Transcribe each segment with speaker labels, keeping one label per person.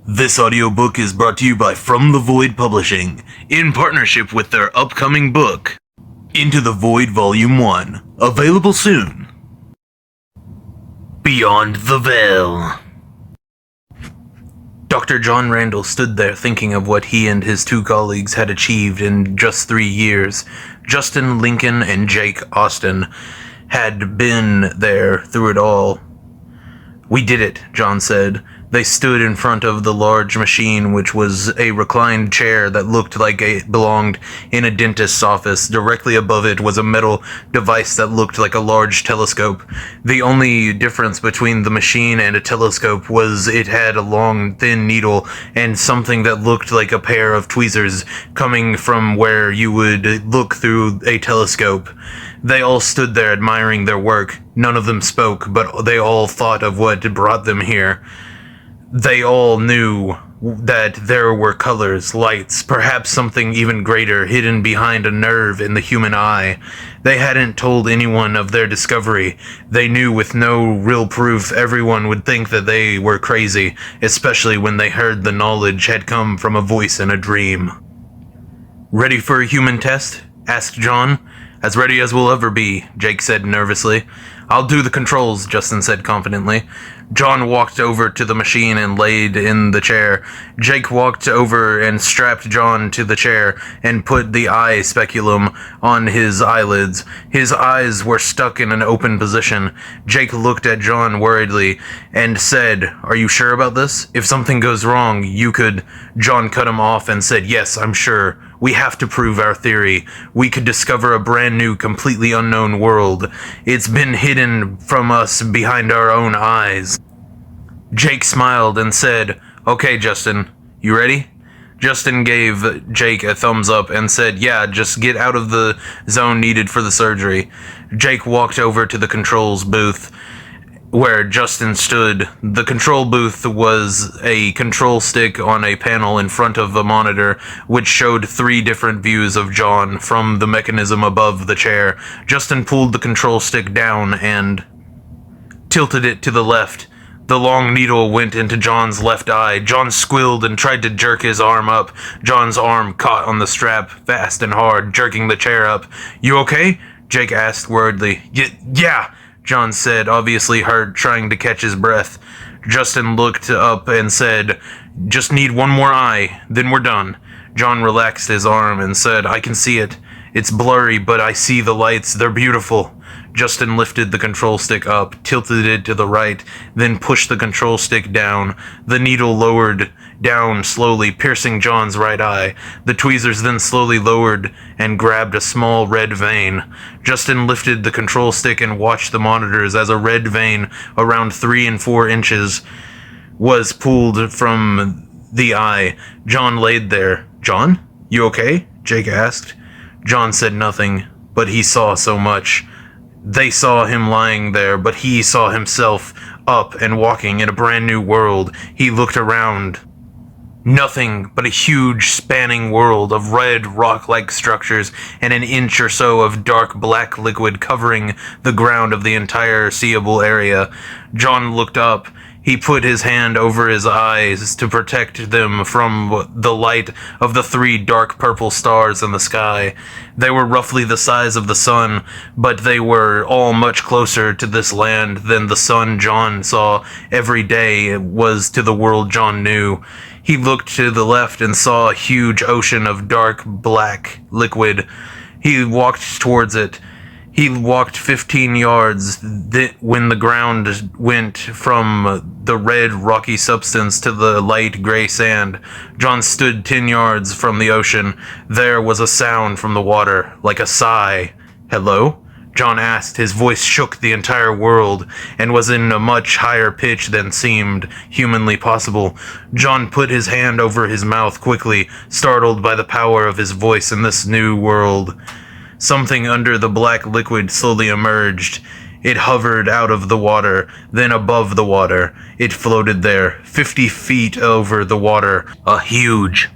Speaker 1: This audiobook is brought to you by From the Void Publishing, in partnership with their upcoming book, Into the Void Volume 1, available soon. Beyond the Veil. Dr. John Randall stood there thinking of what he and his two colleagues had achieved in just 3 years. Justin Lincoln and Jake Austin had been there through it all. "We did it," John said. They stood in front of the large machine, which was a reclined chair that looked like it belonged in a dentist's office. Directly above it was a metal device that looked like a large telescope. The only difference between the machine and a telescope was it had a long, thin needle and something that looked like a pair of tweezers coming from where you would look through a telescope. They all stood there admiring their work. None of them spoke, but they all thought of what brought them here. They all knew that there were colors, lights, perhaps something even greater hidden behind a nerve in the human eye. They hadn't told anyone of their discovery. They knew with no real proof everyone would think that they were crazy, especially when they heard the knowledge had come from a voice in a dream. "Ready for a human test?" asked John. "As ready as we'll ever be," Jake said nervously. "I'll do the controls," Justin said confidently. John walked over to the machine and laid in the chair. Jake walked over and strapped John to the chair and put the eye speculum on his eyelids. His eyes were stuck in an open position. Jake looked at John worriedly and said, "Are you sure about this? If something goes wrong, you could..." John cut him off and said, "Yes, I'm sure. We have to prove our theory. We could discover a brand new, completely unknown world. It's been hidden from us behind our own eyes." Jake smiled and said, "Okay, Justin, you ready?" Justin gave Jake a thumbs up and said, "Yeah, just get out of the zone needed for the surgery." Jake walked over to the controls booth where Justin stood. The control booth was a control stick on a panel in front of a monitor, which showed 3 different views of John from the mechanism above the chair. Justin pulled the control stick down and tilted it to the left. The long needle went into John's left eye. John squealed and tried to jerk his arm up. John's arm caught on the strap fast and hard, jerking the chair up. "You okay?" Jake asked worriedly. Yeah, John said, obviously hurt, trying to catch his breath. Justin looked up and said, "Just need one more eye, then we're done." John relaxed his arm and said, "I can see it. It's blurry, but I see the lights. They're beautiful." Justin lifted the control stick up, tilted it to the right, then pushed the control stick down. The needle lowered down slowly, piercing John's right eye. The tweezers then slowly lowered and grabbed a small red vein. Justin lifted the control stick and watched the monitors as a red vein around 3 and 4 inches was pulled from the eye. John laid there. "John, you okay?" Jake asked. John said nothing, but he saw so much. They saw him lying there, but he saw himself up and walking in a brand new world. He looked around. Nothing but a huge spanning world of red rock-like structures and an inch or so of dark black liquid covering the ground of the entire seeable area. John looked up. He put his hand over his eyes to protect them from the light of the 3 dark purple stars in the sky. They were roughly the size of the sun, but they were all much closer to this land than the sun John saw every day was to the world John knew. He looked to the left and saw a huge ocean of dark black liquid. He walked towards it. He walked 15 yards when the ground went from the red rocky substance to the light gray sand. John stood 10 yards from the ocean. There was a sound from the water, like a sigh. "Hello?" John asked. His voice shook the entire world and was in a much higher pitch than seemed humanly possible. John put his hand over his mouth quickly, startled by the power of his voice in this new world. Something under the black liquid slowly emerged. It hovered out of the water, then above the water. It floated there, 50 feet over the water, a huge,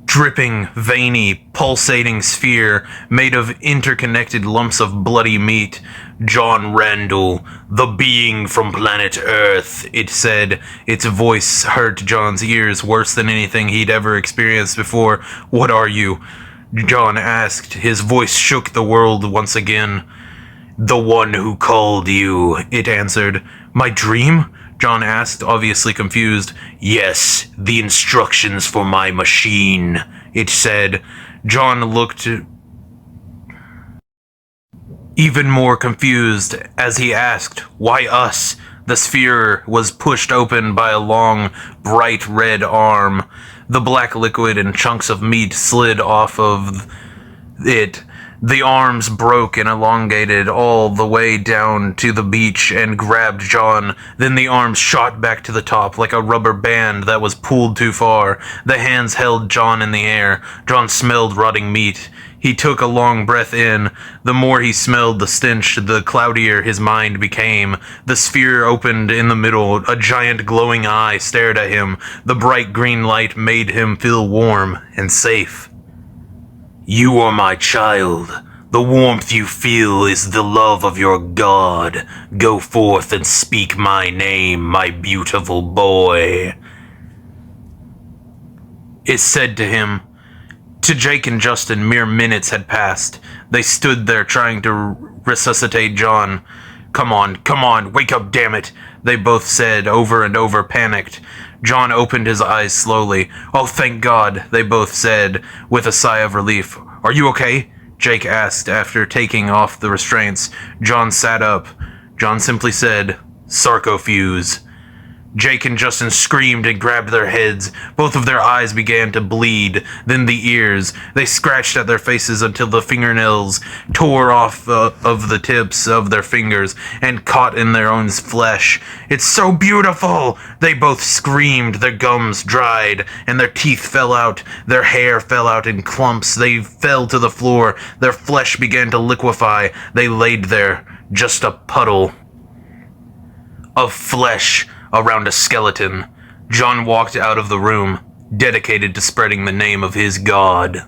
Speaker 1: dripping, veiny, pulsating sphere made of interconnected lumps of bloody meat. John Randall, the being from planet Earth, it said. Its voice hurt John's ears worse than anything he'd ever experienced before. What are you? John asked. His voice shook the world once again. The one who called you, it answered. My dream? John asked, obviously confused. Yes, the instructions for my machine, it said. John looked even more confused as he asked, why us? The sphere was pushed open by a long, bright red arm. The black liquid and chunks of meat slid off of it. The arms broke and elongated all the way down to the beach and grabbed John. Then the arms shot back to the top like a rubber band that was pulled too far. The hands held John in the air. John smelled rotting meat. He took a long breath in. The more he smelled the stench, the cloudier his mind became. The sphere opened in the middle. A giant glowing eye stared at him. The bright green light made him feel warm and safe. You are my child. The warmth you feel is the love of your God. Go forth and speak my name, my beautiful boy. It said to him. To Jake and Justin, mere minutes had passed. They stood there trying to resuscitate John. Come on, wake up, damn it, they both said over and over, panicked. John opened his eyes slowly. Oh, thank God, they both said, with a sigh of relief. Are you okay? Jake asked after taking off the restraints. John sat up. John simply said, Sarcofuse. Jake and Justin screamed and grabbed their heads. Both of their eyes began to bleed, then the ears. They scratched at their faces until the fingernails tore off of the tips of their fingers and caught in their own flesh. It's so beautiful! They both screamed. Their gums dried and their teeth fell out. Their hair fell out in clumps. They fell to the floor. Their flesh began to liquefy. They laid there, just a puddle of flesh around a skeleton. John walked out of the room, dedicated to spreading the name of his God.